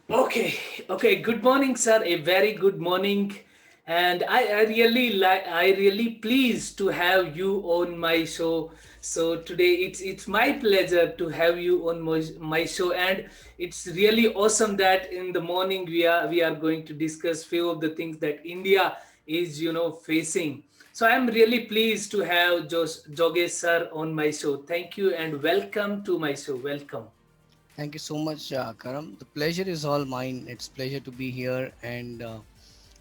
Okay, okay. Good morning, sir. A very good morning, and I really like. I really pleased to have you on my show. So today it's my pleasure to have you on my show, and it's really awesome that in the morning we are going to discuss few of the things that India is facing. So I'm really pleased to have Jogesh sir on my show. Thank you and welcome to my show. Welcome. Thank you so much, Karam. The pleasure is all mine. It's pleasure to be here, and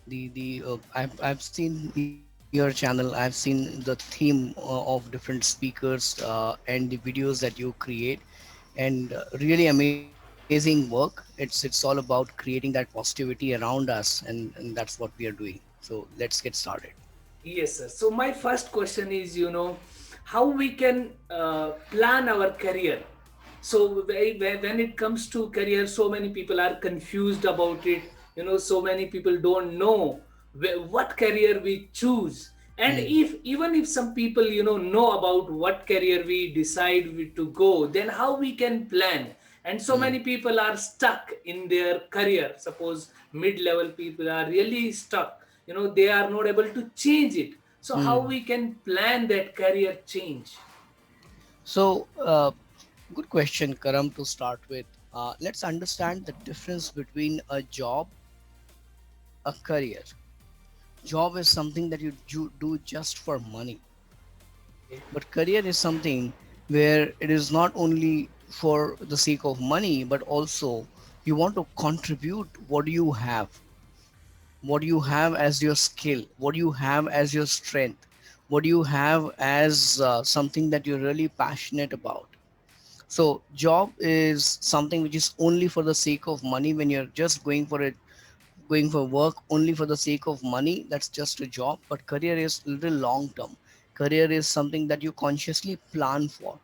the I've seen your channel. I've seen the theme of different speakers and the videos that you create, and really amazing work. It's all about creating that positivity around us, and that's what we are doing. So let's get started. Yes, sir. So my first question is, how we can plan our career. So when it comes to career, so many people are confused about it. So many people don't know what career we choose. And Hmm. if even if some people know about what career we decide to go, then how we can plan. And so Hmm. many people are stuck in their career. Suppose mid-level people are really stuck, they are not able to change it. So how Hmm. we can plan that career change? So, good question, Karam. To start with, let's understand the difference between a job, a career. Job is something that you do just for money, Okay. but career is something where it is not only for the sake of money, but also you want to contribute what you have as your skill, what you have as your strength, what you have as something that you're really passionate about. So job is something which is only for the sake of money. When you're just going for work only for the sake of money, that's just a job. But career is little long term. Career is something that you consciously plan for.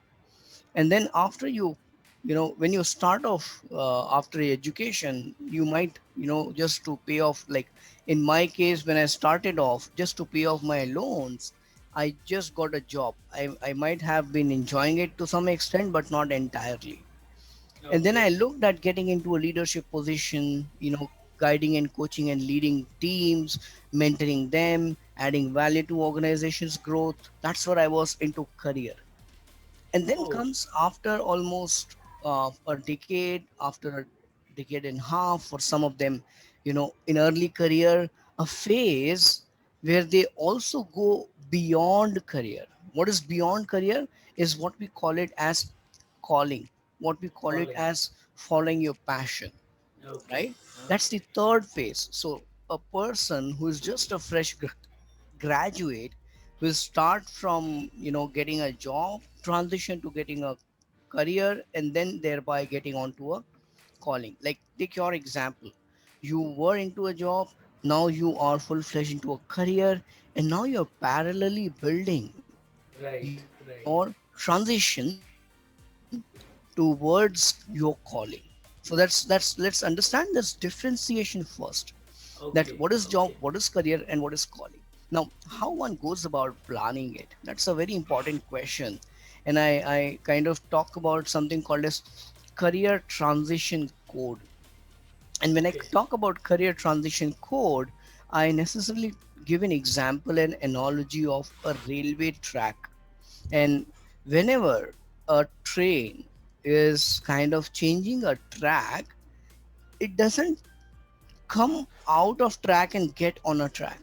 And then after when you start off after education, you might just to pay off, like in my case, when I started off just to pay off my loans, I just got a job. I might have been enjoying it to some extent, but not entirely. And then I Okay. looked at getting into a leadership position, guiding and coaching and leading teams, mentoring them, adding value to organizations growth. That's what I was into career. And then Oh. comes, after almost a decade, after a decade and a half for some of them, in early career, a phase where they also go beyond career. What is beyond career is what we call it as calling, what we call it Calling. as following your passion, Okay. right? That's the third phase. So a person who is just a fresh graduate will start from getting a job, transition to getting a career, and then thereby getting onto a calling. Like, take your example. You were into a job, now you are full-fledged into a career, and now you're parallelly building Right. your Right. transition towards your calling. So let's understand this differentiation first, that what is job, what Okay. is career, Okay. and what is calling. Now, how one goes about planning it, that's a very important question. And I kind of talk about something called as career transition code. And when I Okay. talk about career transition code, I necessarily give an example and analogy of a railway track. And whenever a train is kind of changing a track, it doesn't come out of track and get on a track.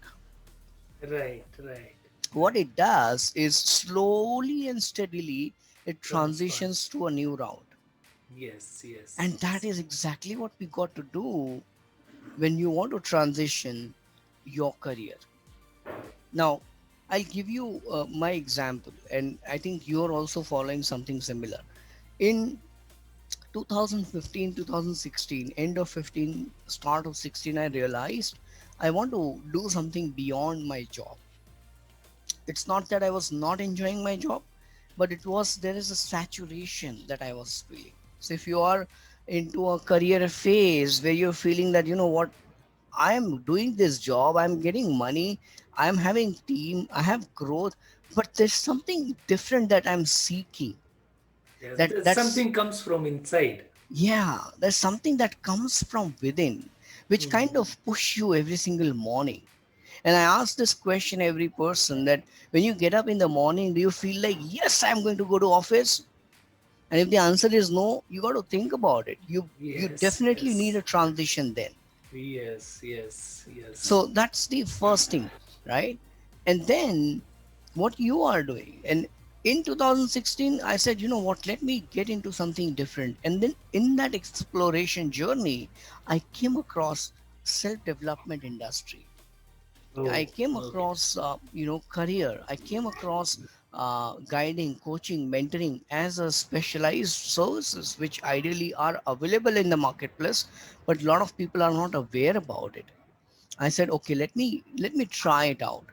Right. Right. What Right. it does is slowly and steadily it transitions Transfers. to a new route. Yes. Yes. And that Yes. is exactly what we got to do when you want to transition your career. Now, I'll give you my example, and I think you're also following something similar. In 2015, 2016, end of 15, start of 16, I realized I want to do something beyond my job. It's not that I was not enjoying my job, but it was, there is a saturation that I was feeling. So if you are into a career phase where you're feeling that, what, I'm doing this job, I'm getting money, I'm having team, I have growth, but there's something different that I'm seeking. Yes. That's Something comes from inside. Yeah, there's something that comes from within, which kind Mm. of push you every single morning. And I ask this question every person that when you get up in the morning, do you feel like, yes, I'm going to go to office? And if the answer is no, you got to think about it. You Yes, definitely need yes, a transition then. yes, yes, So yes. that's the first thing, right? And then what you are doing. And in 2016, I said, you know what, let me get into something different. And then in that exploration journey, I came across self-development industry. I Oh, came okay. across, career. I came across guiding, coaching, mentoring as a specialized services, which ideally are available in the marketplace, but a lot of people are not aware about it. I said, okay, let me try it out.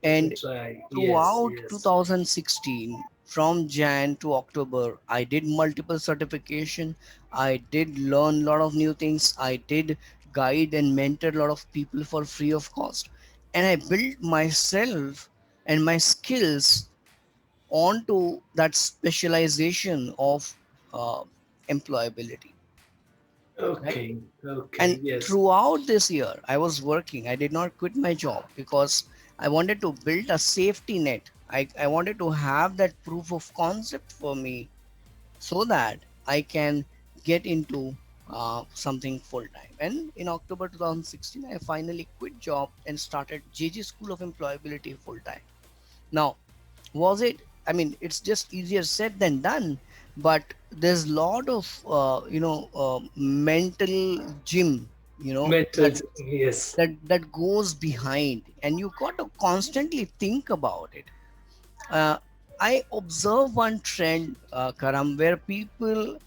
Let me And try. Yes, throughout yes. 2016, from Jan to October, I did multiple certification. I did learn a lot of new things. I did guide and mentor a lot of people for free of cost. And I built myself and my skills onto that specialization of uh, employability, right? Okay, okay, And yes. throughout this year, I was working. I did not quit my job because I wanted to build a safety net. I wanted to have that proof of concept for me so that I can get into something full time. And in October 2016, I finally quit job and started JG School of Employability full time. Now, was it, I mean, it's just easier said than done, but there's a lot of mental gym, Mental, yes. that goes behind, and you got to constantly think about it. uh, I observe one trend, Karam, where people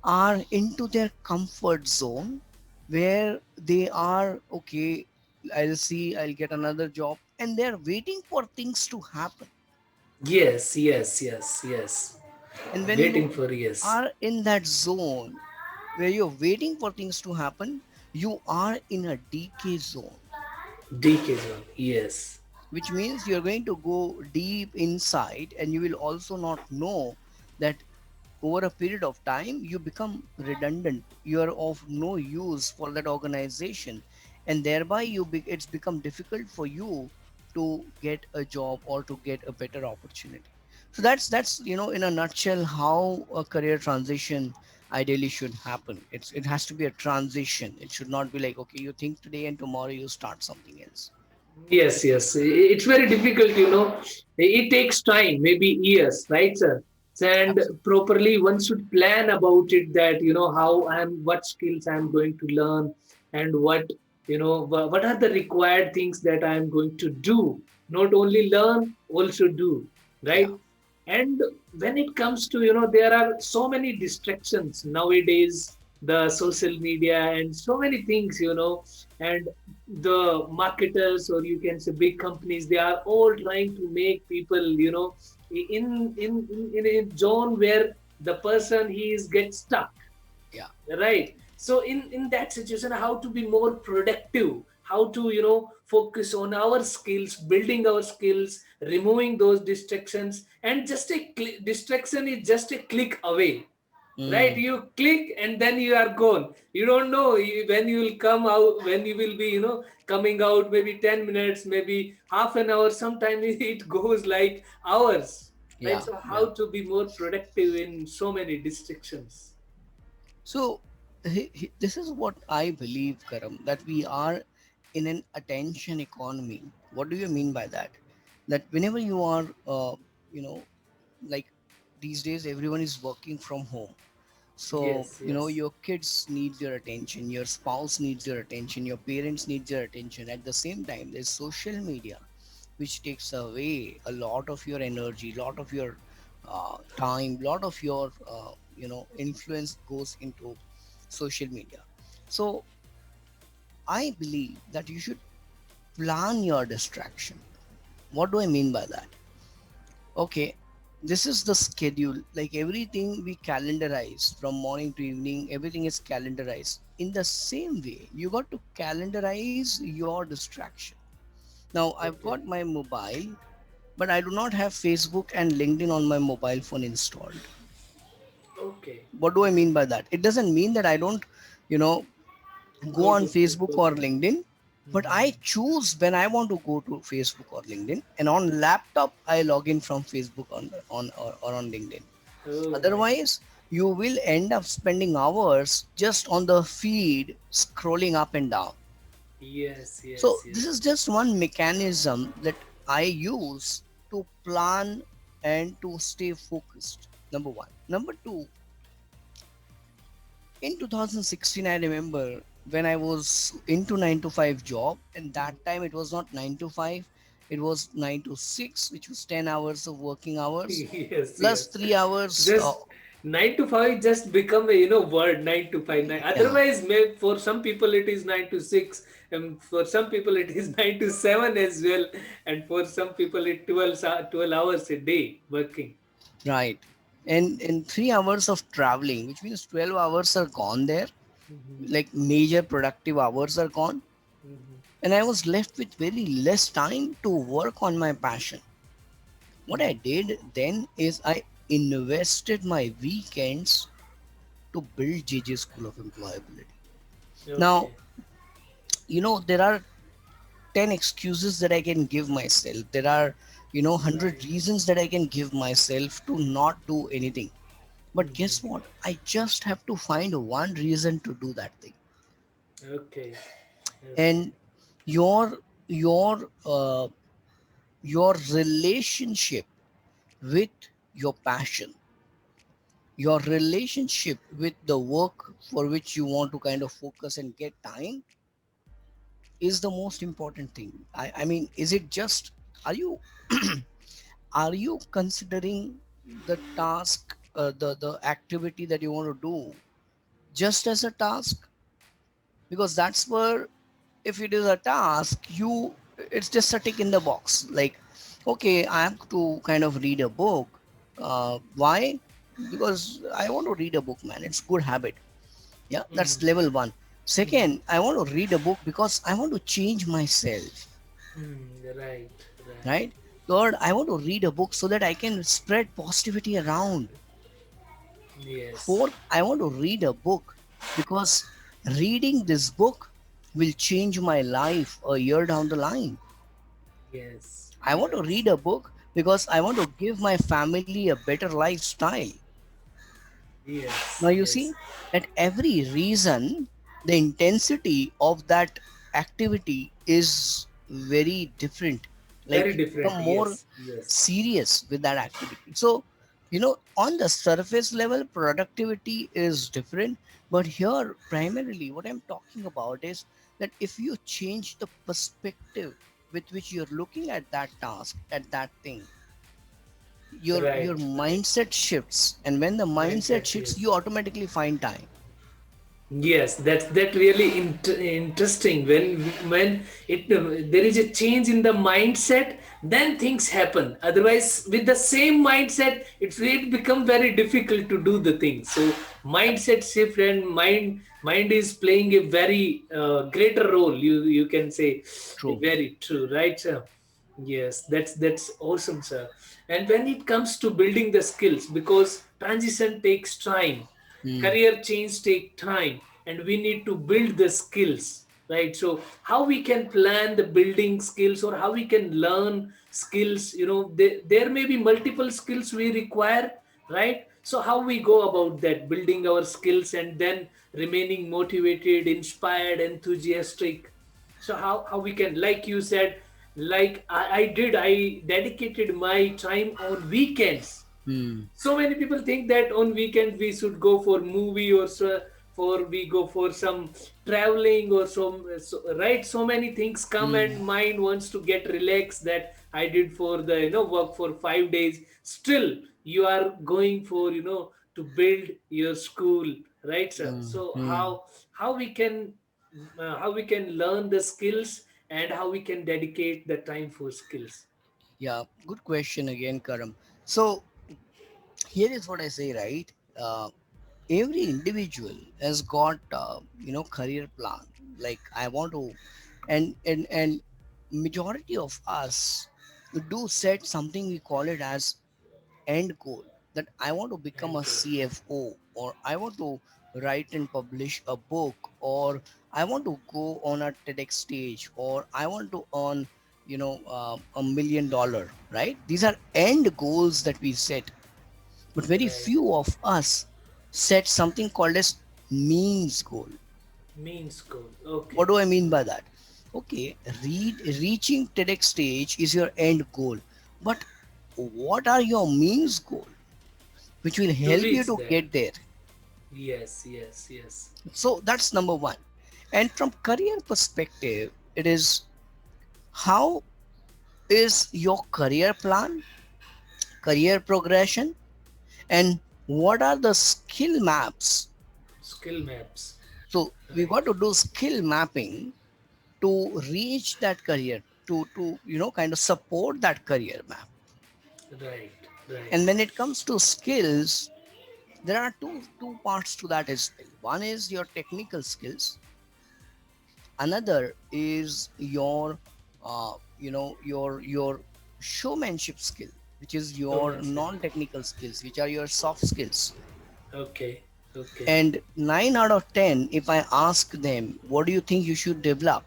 are into their comfort zone, where they are okay, I'll get another job, and they're waiting for things to happen. Yes, yes, yes, yes. And when Waiting you for yes. are in that zone where you're waiting for things to happen, you are in a decay zone, Decay Jone. Yes. which means you're going to go deep inside, and you will also not know that over a period of time you become redundant, you are of no use for that organization, and thereby it's become difficult for you to get a job or to get a better opportunity. So that's in a nutshell how a career transition ideally should happen. It has to be a transition. It should not be like, okay, you think today and tomorrow you start something else. Yes, yes. It's very difficult, you know. It takes time, maybe years, right, sir? And Absolutely. properly, one should plan about it that, you know, what skills I'm going to learn and what are the required things that I'm going to do. Not only learn, also do, Yeah. right? And when it comes to, there are so many distractions nowadays, the social media and so many things, and the marketers, or you can say big companies, they are all trying to make people, in a zone where the person he is get stuck, Yeah. right? So in that situation, how to be more productive, how to focus on our skills, building our skills, removing those distractions, and just distraction is just a click away, right? Mm, You click and then you are gone. You don't know when you will come out, when you will be coming out, maybe 10 minutes, maybe half an hour, sometimes it goes like hours, right? yeah. So Yeah. how to be more productive in so many distractions? So this is what I believe, Karam, that we are in an attention economy. What do you mean by that? That whenever you are, you know, like these days, everyone is working from home. So, Yes, yes. your kids need your attention, your spouse needs your attention, your parents need your attention. At the same time, there's social media, which takes away a lot of your energy, lot of your time, lot of your influence goes into social media. So I believe that you should plan your distraction. What do I mean by that? Okay, this is the schedule. Like everything we calendarize from morning to evening, everything is calendarized. In the same way, you got to calendarize your distraction. Now I've Okay. got my mobile, but I do not have Facebook and LinkedIn on my mobile phone installed. Okay. What do I mean by that? It doesn't mean that I don't, you know, go Go on to Facebook or Facebook. LinkedIn, but I Mhm. choose when I want to go to Facebook or LinkedIn, and on laptop I log in from Facebook or on LinkedIn. Oh my God. Otherwise, you will end up spending hours just on the feed scrolling up and down. Yes, So yes, this yes. is just one mechanism that I use to plan and to stay focused. Number one. Number two, in 2016, I remember when I was into 9 to 5 job, and that time it was not 9 to 5, it was 9 to 6, which was 10 hours of working hours Yes, plus yes. 3 hours. Just 9 to 5 just become a word 9 to 5. Yeah, Otherwise, may for some people it is 9 to 6, and for some people it is 9 to 7 as well, and for some people it 12 hours a day working. right. And in 3 hours of traveling, which means 12 hours are gone there, Mhm, like major productive hours are gone, mhm, and I was left with very less time to work on my passion. What I mhm. did then is I invested my weekends to build JJ School of Employability. Now, Okay, there are 10 excuses that I can give myself. There are, 100 right. reasons that I can give myself to not do anything. But Mhm. guess what? I just have to find one reason to do that thing. Okay, okay, And your your uh, your relationship with your passion, your relationship with the work for which you want to kind of focus and get time is the most important thing. I mean, is it just, are you are you considering the task, the activity that you want to do just as a task? Because that's where, if it is a task, it's just a tick in the box. Like, okay, I have to kind of read a book. Why? Because I want to read a book, man. It's good habit. Yeah, that's mm, level one. mhm, Second, I want to read a book because I want to change myself, right, right. right? Third, I want to read a book so that I can spread positivity around. Yes, Fourth, I want to read a book because reading this book will change my life a year down the line. yes, I want to yes, read a book because I want to give my family a better lifestyle. Now yes, you yes. see, at every reason, the intensity of that activity is very different. Like Very you different. become more Yes, yes. serious with that activity. So, on the surface level, productivity is different. But here, primarily, what I'm talking about is that if you change the perspective with which you're looking at that task, at that thing, your Right, right. mindset shifts, and when the mindset Mindset, shifts, yes. you automatically find time. Yes, that really interesting. When it there is a change in the mindset, then things happen. Otherwise, with the same mindset, it become very difficult to do the things. So Yep, mindset shift and mind is playing a very greater role. You can say true. very true, right, sir? Yes, that's awesome, sir. And when it comes to building the skills, because transition takes time, Hmm. career change take time, and we need to build the skills, right? So how we can plan the building skills, or how we can learn skills, there may be multiple skills we require, right? So how we go about that, building our skills and then remaining motivated, inspired, enthusiastic. So how we can, like you said, like I dedicated my time on weekends. Hmm. So many people think that on weekend we should go for movie, or so, for we go for some traveling, or right, so many things come Hmm. and mind wants to get relaxed, that I did for the work for 5 days. Still you are going for to build your school, right, sir? Hmm. So Hmm. how we can learn the skills, and how we can dedicate the time for skills. Yeah, good question again, Karam. So here is what I say, right? Every individual has got career plan. Like I want to, and majority of us do set something we call it as end goal. that I want to become a Okay. CFO, or I want to write and publish a book, or I want to go on a TEDx stage, or I want to earn, $1 million, right? These are end goals that we set, but very Right. few of us set something called as means goal. Means goal. What Okay. do I mean by that? Okay, reaching TEDx stage is your end goal, but what are your means goal, which will To help you reach to there. get there? Yes, yes, yes. So that's number one. And from career perspective, it is, how is your career plan, career progression, and what are the skill maps? Skill maps. So we Right. got to do skill mapping to reach that career, to kind of support that career map. Right. Right. And when it comes to skills, there are two parts to that as well. One is your technical skills, another is your your showmanship skill, which is your Showmanship. non-technical skills, which are your soft skills. Okay. Okay. And 9 out of 10, if I ask them what do you think you should develop,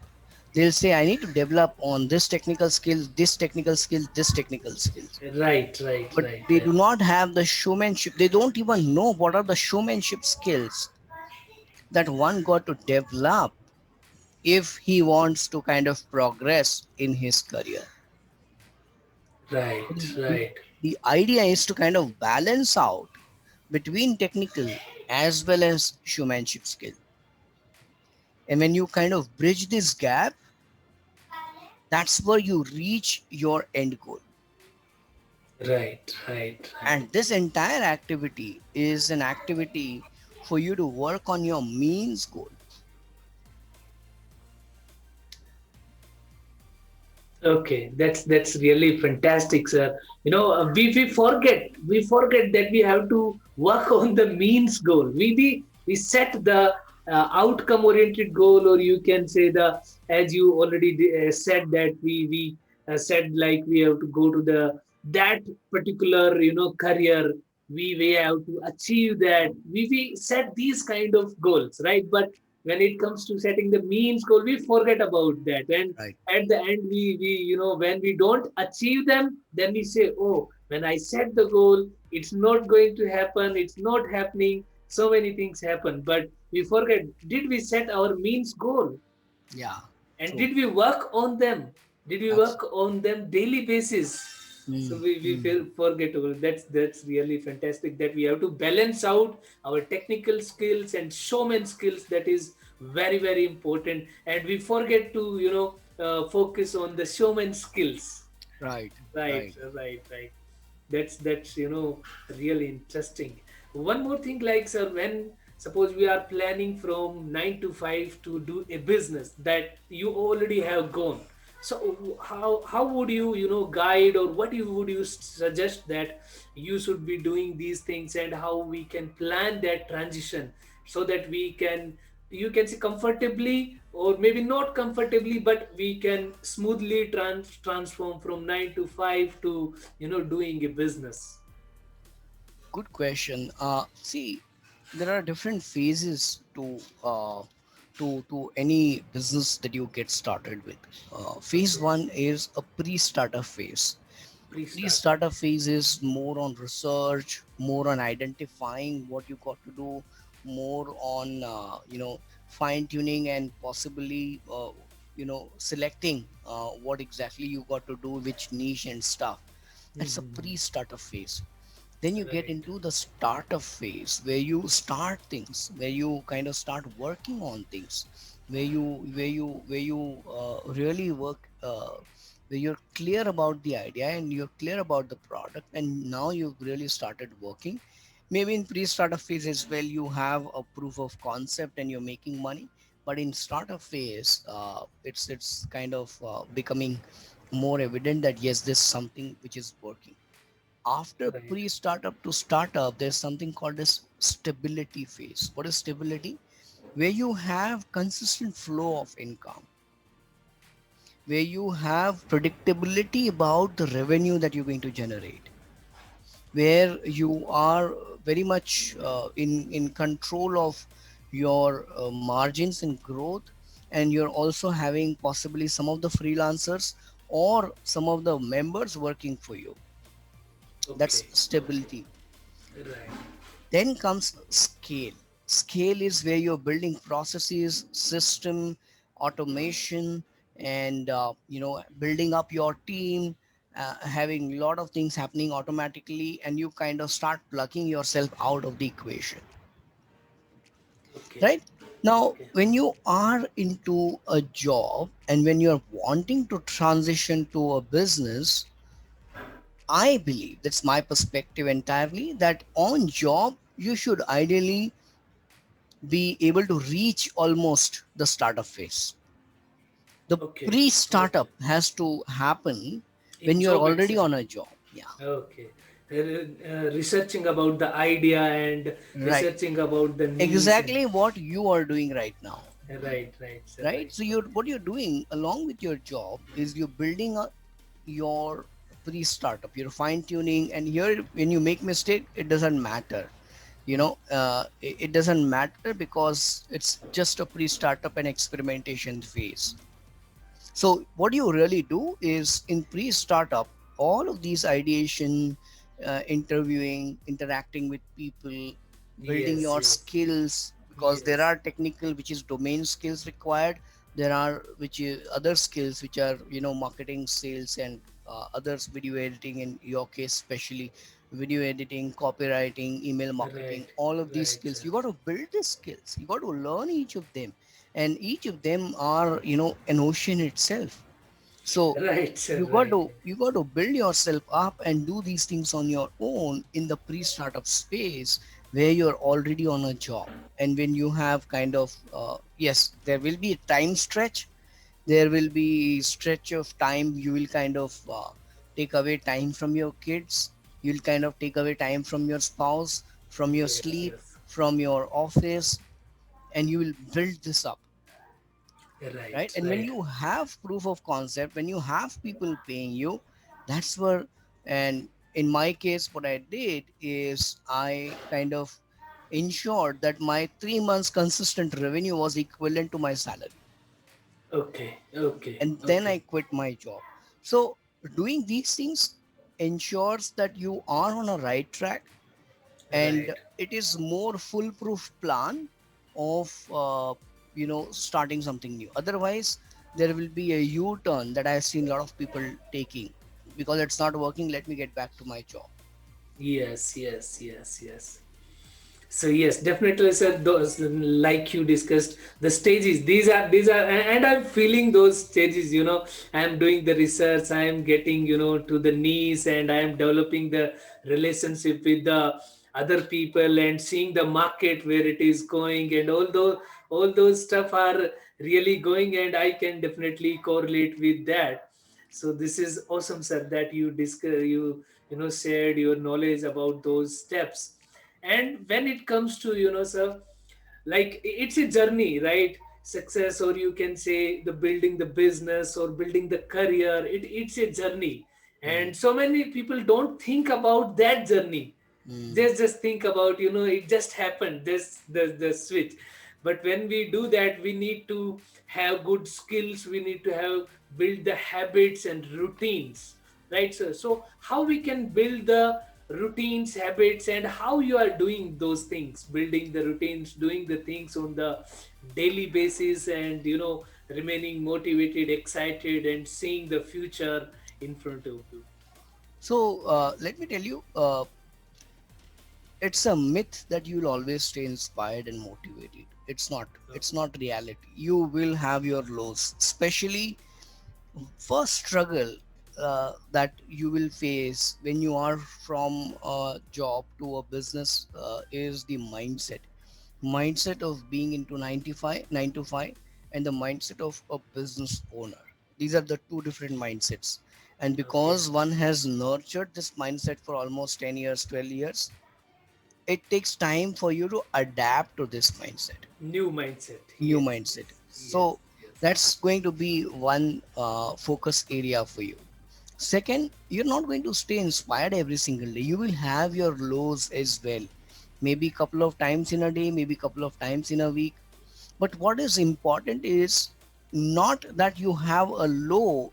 they'll say I need to develop on this technical skill, this technical skill, this technical skills. Right. Right. But Right. they Right. do not have the showmanship. They don't even know what are the showmanship skills that one got to develop if he wants to kind of progress in his career. So Right. Right. the idea is to kind of balance out between technical as well as showmanship skill. And when you kind of bridge this gap, that's where you reach your end goal. Right. Right. Right. And this entire activity is an activity for you to work on your means goal. Okay, that's really fantastic, sir. You know, we forget that we have to work on the means goal. We set the outcome oriented goal, or you can say the, as you already said, that we said like we have to go to the that particular career. We have to achieve that. We set these kind of goals, right? But when it comes to setting the means goal, we forget about that, and Right. at the end we when we don't achieve them, then we say, oh, when I set the goal, it's not going to happen, it's not happening. So many things happen, but we forget, did we set our means goal, Yeah. and True. did we work on them, did we Absolutely. work on them daily basis? So Mm, we mm. feel forget about it. That's really fantastic that we have to balance out our technical skills and showman skills. That is very very important, and we forget to focus on the showman skills. Right. Right, Right. right, right. That's really interesting. One more thing, like sir, when suppose we are planning from 9 to 5 to do a business that you already have gone. So how would you guide, or what you would you suggest that you should be doing these things, and how we can plan that transition so that we can, you can say, comfortably, or maybe not comfortably, but we can smoothly transform from 9 to 5 to doing a business. Good question. See, there are different phases to any business that you get started with. Phase Okay. one is a pre-startup phase. Pre-startup. Pre-startup phase is more on research, more on identifying what you got to do, more on fine-tuning and possibly selecting what exactly you got to do, which niche and stuff. That's a Hmm. pre-startup phase. Then you get Right. into the startup phase where you start things, where you kind of start working on things, where you really work, where you're clear about the idea and you're clear about the product, and now you've really started working. Maybe in pre-startup phase as well, you have a proof of concept and you're making money. But in startup phase, it's kind of becoming more evident that yes, this is something which is working. After Right. pre-startup to startup, there's something called as stability phase. What is stability? Where you have consistent flow of income, where you have predictability about the revenue that you're going to generate, where you are very much in control of your margins and growth, and you're also having possibly some of the freelancers or some of the members working for you. That's Okay. Okay. stability. Right. Then comes scale. Scale is where you're building processes, system, automation, and building up your team, having a lot of things happening automatically, and you kind of start plugging yourself out of the equation, Okay. right? Now, Okay. when you are into a job and when you're wanting to transition to a business, I believe, that's my perspective entirely, that on job you should ideally be able to reach almost the startup phase. The Okay. Okay. pre-startup has to happen when In you're job already itself. on a job. Yeah, Okay. Researching about the idea and right. researching about the needs and Exactly what you are doing right now, right, right, sir, right? right. So you're what you're doing along with your job is you're building up your pre-startup. You're fine-tuning, and here when you make mistake, it doesn't matter. It doesn't matter because it's just a pre-startup and experimentation phase. So what you really do is in pre-startup, all of these ideation, interviewing, interacting with people, building Yes, your yes, skills, because there yes, are technical, which is domain skills required. There are which is other skills which are marketing, sales, and others, video editing in your case, especially video editing, copywriting, email marketing. right, All of these right, skills sir. you got to build these skills. You got to learn each of them, and each of them are an ocean itself. So Right, sir, you got right. to you got to build yourself up and do these things on your own in the pre-startup space where you're already on a job. And when you have kind of yes, there will be a time stretch. There will be stretch of time you will kind of take away time from your kids. You'll kind of take away time from your spouse, from your Yes, sleep, yes. from your office, and you will build this up, right? Right, And when right. you have proof of concept, when you have people paying you, that's where, and in my case what I did is I kind of ensured that my 3 months consistent revenue was equivalent to my salary, Okay, okay, and then I okay. quit my job. So doing these things ensures that you are on a right track, and Right. it is more foolproof plan of starting something new. Otherwise there will be a u-turn that I've seen a lot of people taking, because it's not working, let me get back to my job. Yes, yes, yes, yes. So yes, definitely, sir. Those, like you discussed, the stages. These are, and I'm feeling those stages. I am doing the research. I am getting to the niche, and I am developing the relationship with the other people and seeing the market where it is going, and all those stuff are really going, and I can definitely correlate with that. So this is awesome, sir, that you discuss shared your knowledge about those steps. And when it comes to sir, like it's a journey, right? Success, or you can say the building the business or building the career, it's a journey. Mm, And so many people don't think about that journey. mm. Just think about it just happened, this the switch. But when we do that, we need to have good skills, we need to have build the habits and routines, right, sir? So how we can build the routines, habits, and how you are doing those things, building the routines, doing the things on the daily basis, and remaining motivated, excited, and seeing the future in front of you. So let me tell you, it's a myth that you'll always stay inspired and motivated. It's not reality. You will have your lows, especially first struggle that you will face when you are from a job to a business is the mindset of being into 95 9 to 5, and the mindset of a business owner. These are the two different mindsets, and Okay. because one has nurtured this mindset for almost 10 years, 12 years, it takes time for you to adapt to this mindset, New mindset. new Yes, mindset. yes, yes, So yes. that's going to be one focus area for you. Second, you're not going to stay inspired every single day. You will have your lows as well. Maybe a couple of times in a day, maybe a couple of times in a week. But what is important is not that you have a low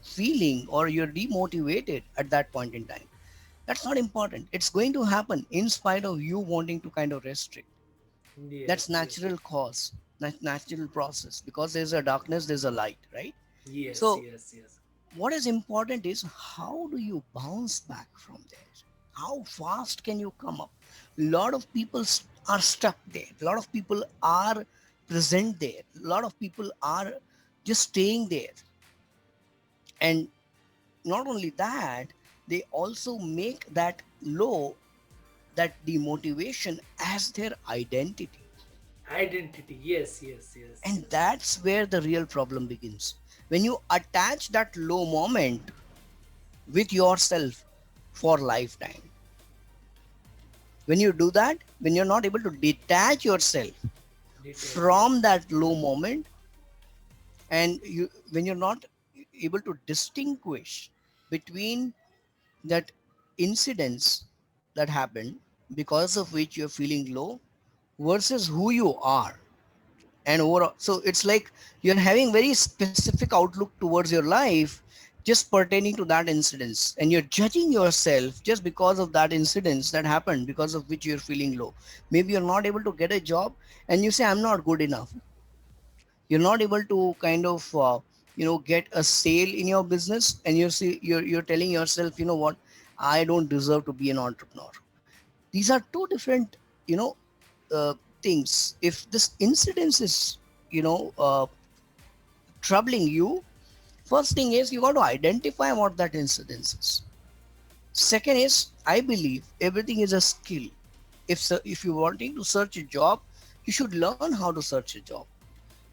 feeling or you're demotivated at that point in time. That's not important. It's going to happen in spite of you wanting to kind of restrict. That's Yes, yes, natural cause, natural process, because there's a darkness, there's a light, right? yes, So yes, yes. what is important is how do you bounce back from there? How fast can you come up? A lot of people are stuck there. A lot of people are present there. A lot of people are just staying there. And not only that, they also make that low, that demotivation as their identity. Identity. Yes, yes, yes, And yes. that's where the real problem begins. When you attach that low moment with yourself for lifetime, when you do that, when you're not able to detach yourself Detach. Yes. from that low moment, and you when you're not able to distinguish between that incidents that happened because of which you're feeling low versus who you are, and overall, so it's like you're having very specific outlook towards your life just pertaining to that incidents, and you're judging yourself just because of that incidents that happened because of which you're feeling low. Maybe you're not able to get a job and you say I'm not good enough. You're not able to kind of get a sale in your business, and you're telling yourself, you know what, I don't deserve to be an entrepreneur. These are two different, you know uh, things. If this incidence is, you know uh, troubling you, first thing is you got to identify what that incidence is. Second is, I believe everything is a skill. If you're wanting to search a job, you should learn how to search a job.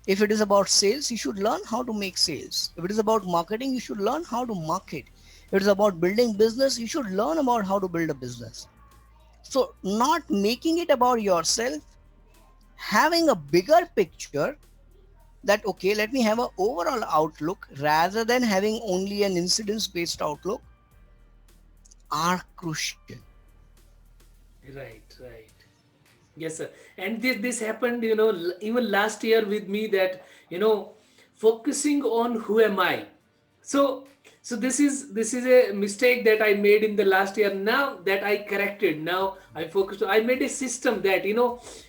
If it is about sales, you should learn how to make sales. If it is about marketing, you should learn how to market. If it is about building business, you should learn about how to build a business. So not making it about yourself, having a bigger picture, that okay, let me have an overall outlook rather than having only an incidence based outlook, are crucial. Right, right. Yes, sir. And this happened, even last year with me, that, focusing on who am I. So this is a mistake that I made in the last year. Now that I corrected, now I focused. I made a system that,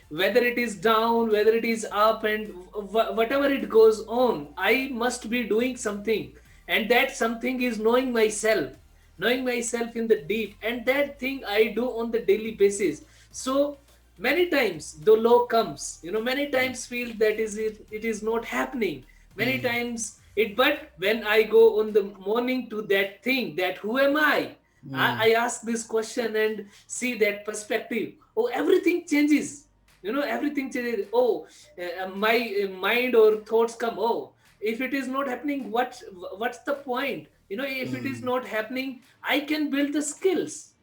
whether it is down, whether it is up, and whatever it goes on, I must be doing something, and that something is knowing myself in the deep, and that thing I do on the daily basis. So many times the low comes, many times feel that it is not happening, many Mm, times it, but when I go on the morning to that thing, that who am I mm, ask this question and see that perspective, oh, everything changes. Everything changes. Oh, my mind or thoughts come, oh, if it is not happening, what's the point? If it is mm, not happening, I can build the skills.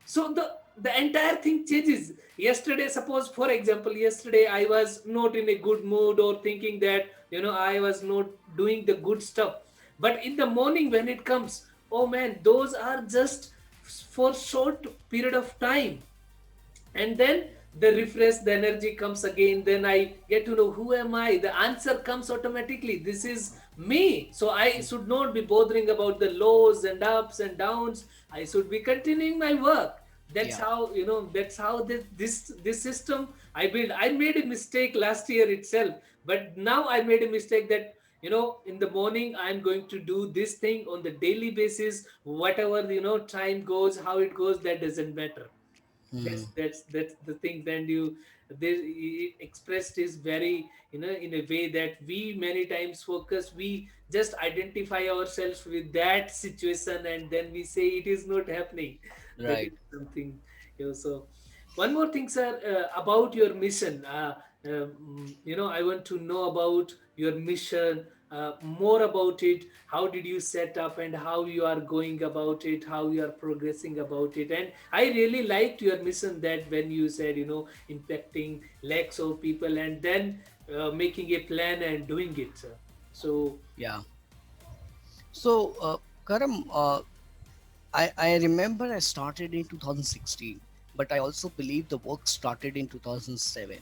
So the entire thing changes. Yesterday, suppose for example, yesterday I was not in a good mood, or thinking that, I was not doing the good stuff. But in the morning when it comes, oh man, those are just for short period of time, and then the energy comes again, then I get to know who am I, the answer comes automatically, this is me. So I should not be bothering about the lows and ups and downs, I should be continuing my work. That's yeah. how, this system I build. I made a mistake last year itself, but now I made a mistake that, in the morning I'm going to do this thing on the daily basis, whatever, time goes, how it goes, that doesn't matter. Mm, That's the thing. Then you, this expressed is very, in a way that we many times focus, we just identify ourselves with that situation, and then we say it is not happening. That right. is something, so one more thing, sir, about your mission. I want to know about your mission, more about it. How did you set up, and how you are going about it, how you are progressing about it? And I really liked your mission, that when you said, impacting lakhs of people, and then making a plan and doing it, sir. So Yeah. So Karam, I remember I started in 2016, but I also believe the work started in 2007,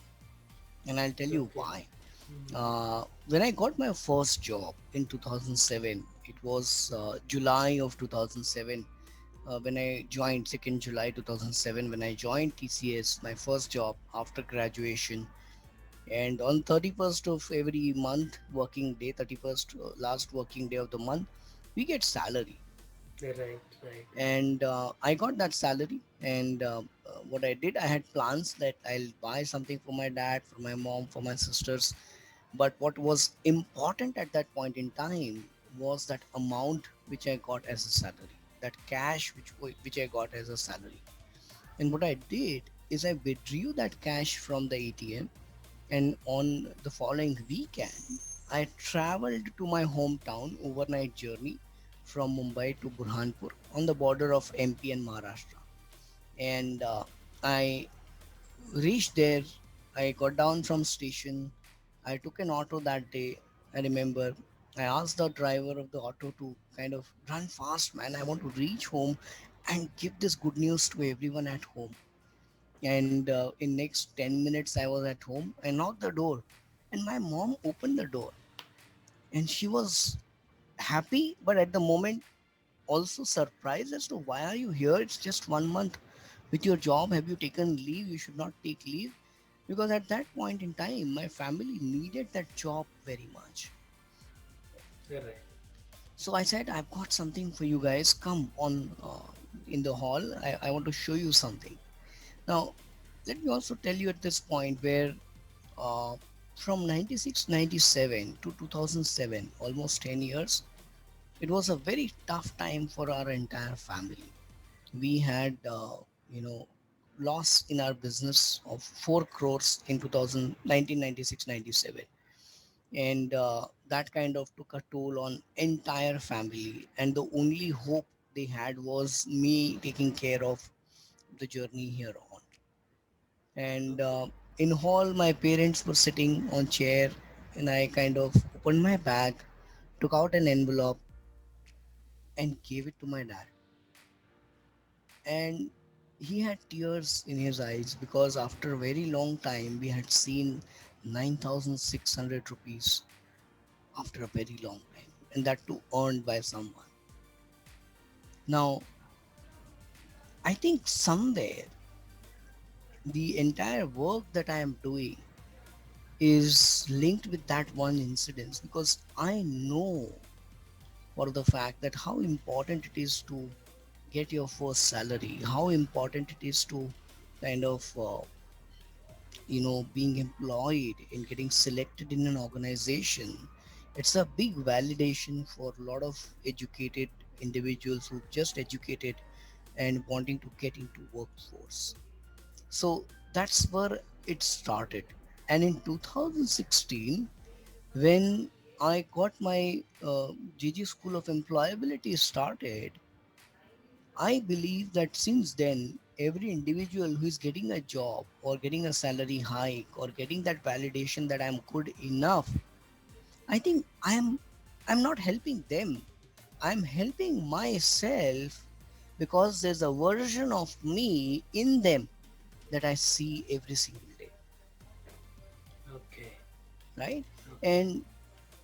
and I'll tell you Okay. why. Mhm. When I got my first job in 2007, it was July of 2007. When I joined 2nd July 2007, when I joined TCS, my first job after graduation, and on 31st of every month, working day, 31st last working day of the month, we get salary. Right, right. And I got that salary, and what I did, I had plans that I'll buy something for my dad, for my mom, for my sisters. But what was important at that point in time was that amount which I got as a salary, that cash which I got as a salary. And what I did is I withdrew that cash from the ATM, and on the following weekend, I traveled to my hometown overnight journey from Mumbai to Burhanpur on the border of MP and Maharashtra. And I reached there. I got down from station. I took an auto that day. I remember I asked the driver of the auto to kind of run fast, man. I want to reach home and give this good news to everyone at home. And in next 10 minutes, I was at home. I knocked the door, and my mom opened the door, and she was happy, but at the moment also surprised as to why are you here? It's just 1 month with your job. Have you taken leave? You should not take leave, because at that point in time my family needed that job very much. Right. So I said, I've got something for you guys, come on in the hall. I want to show you something. Now let me also tell you at this point where uh, from 96 97 to 2007, almost 10 years, it was a very tough time for our entire family. We had you know loss in our business of 4 crores in 2000 1996 97, and that kind of took a toll on entire family, and the only hope they had was me taking care of the journey here on. And Okay. in hall my parents were sitting on chair, and I kind of opened my bag, took out an envelope, and gave it to my dad. And he had tears in his eyes, because after a very long time we had seen 9,600 rupees after a very long time, and that too earned by someone. Now I think somewhere the entire work that I am doing is linked with that one incident, because I know for the fact that how important it is to get your first salary, how important it is to kind of being employed and getting selected in an organization. It's a big validation for a lot of educated individuals who just educated and wanting to get into workforce. So that's where it started. And in 2016, when I got my GG School of Employability started, I believe that since then, every individual who is getting a job or getting a salary hike or getting that validation that I'm good enough, I think I'm not helping them. I'm helping myself, because there's a version of me in them that I see every single day, Okay. right? Okay. And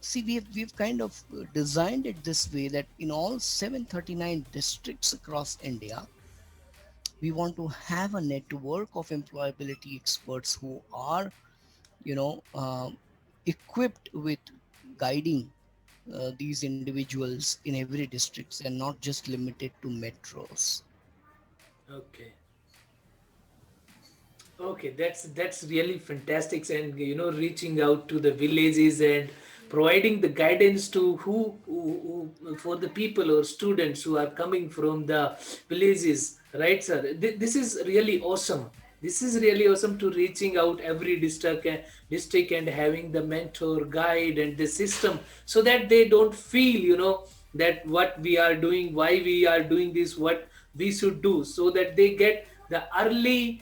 see, we've kind of designed it this way that in all 739 districts across India, we want to have a network of employability experts who are you know equipped with guiding these individuals in every districts, and not just limited to metros. Okay. Okay, that's really fantastic, and reaching out to the villages and providing the guidance to who for the people or students who are coming from the villages, right, sir? This is really awesome. This is really awesome to reaching out every district and having the mentor, guide, and the system, so that they don't feel that what we are doing, why we are doing this, what we should do, so that they get the early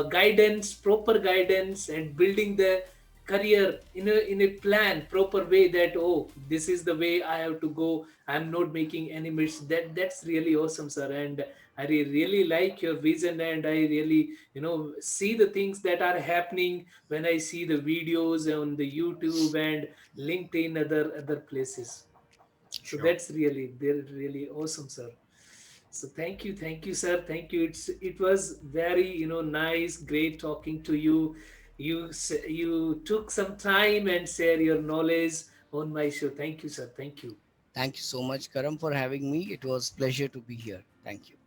guidance, proper guidance, and building the career in a plan proper way, that oh, this is the way I have to go, I'm not making any mistakes. That's really awesome, sir. And I really like your vision, and I really see the things that are happening when I see the videos on the YouTube and LinkedIn, other places. So Sure. they're really awesome, sir. So thank you, sir. Thank you. It was very nice, great talking to you. You took some time and share your knowledge on my show. Thank you, sir. Thank you. Thank you so much, Karam, for having me. It was pleasure to be here. Thank you.